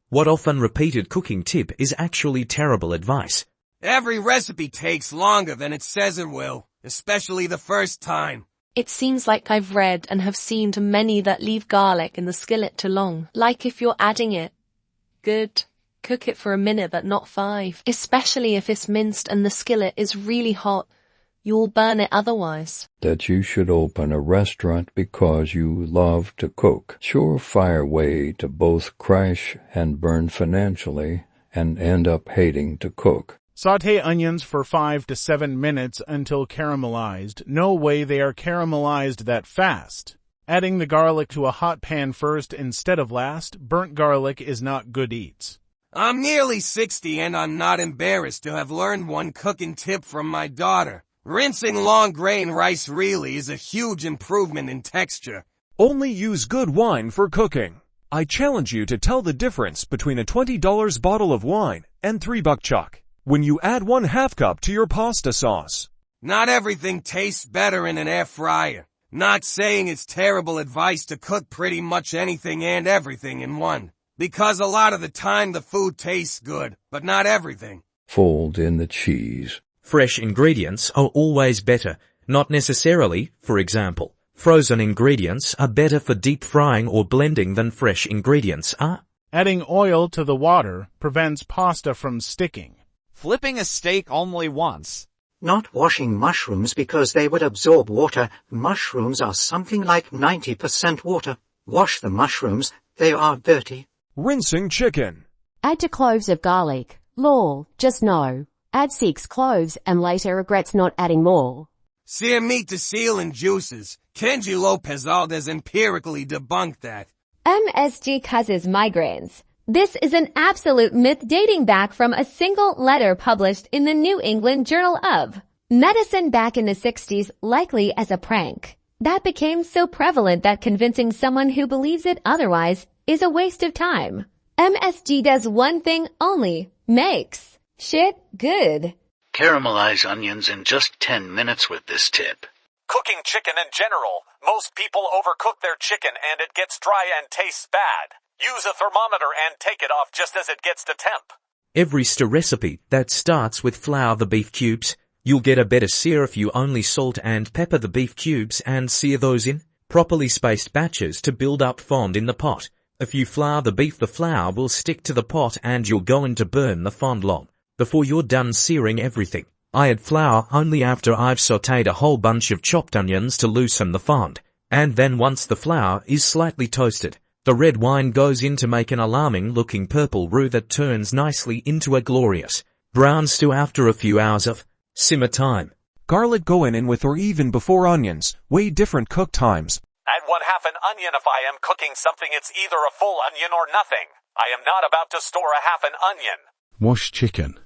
What often repeated cooking tip is actually terrible advice. Every recipe takes longer than it says it will, especially the first time. It seems like I've read and have seen too many that leave garlic in the skillet too long. Like if you're adding it, good. Cook it for a minute but not 5. Especially if it's minced and the skillet is really hot. You'll burn it otherwise. That you should open a restaurant because you love to cook. Surefire way to both crash and burn financially and end up hating to cook. Sauté onions for 5 to 7 minutes until caramelized. No way they are caramelized that fast. Adding the garlic to a hot pan first instead of last. Burnt garlic is not good eats. I'm nearly 60 and I'm not embarrassed to have learned one cooking tip from my daughter. Rinsing long grain rice really is a huge improvement in texture. Only use good wine for cooking. I challenge you to tell the difference between a $20 bottle of wine and $3 chuck when you add 1/2 cup to your pasta sauce. Not everything tastes better in an air fryer. Not saying it's terrible advice to cook pretty much anything and everything in one, because a lot of the time the food tastes good, but not everything. Fold in the cheese. Fresh ingredients are always better, not necessarily. For example, frozen ingredients are better for deep frying or blending than fresh ingredients are. Adding oil to the water prevents pasta from sticking. Flipping a steak only once. Not washing mushrooms because they would absorb water. Mushrooms are something like 90% water. Wash the mushrooms, they are dirty. Rinsing chicken. Add 2 cloves of garlic. Lol, just no. Add 6 cloves and later regrets not adding more. Sear meat to seal in juices. Kenji Lopez Aldez empirically debunked that. MSG causes migraines. This is an absolute myth dating back from a single letter published in the New England Journal of Medicine back in the 60s, likely as a prank. That became so prevalent that convincing someone who believes it otherwise is a waste of time. MSG does one thing only, makes shit good. Caramelize onions in just 10 minutes with this tip. Cooking chicken in general. Most people overcook their chicken and it gets dry and tastes bad. Use a thermometer and take it off just as it gets to temp. Every stir recipe that starts with flour the beef cubes, you'll get a better sear if you only salt and pepper the beef cubes and sear those in properly spaced batches to build up fond in the pot. If you flour the beef, the flour will stick to the pot and you're going to burn the fond long before you're done searing everything. I add flour only after I've sautéed a whole bunch of chopped onions to loosen the fond, and then once the flour is slightly toasted, the red wine goes in to make an alarming-looking purple roux that turns nicely into a glorious brown stew after a few hours of simmer time. Garlic go in with or even before onions, way different cook times. Add 1/2 an onion if I am cooking something. It's either a full onion or nothing. I am not about to store a half an onion. Wash chicken.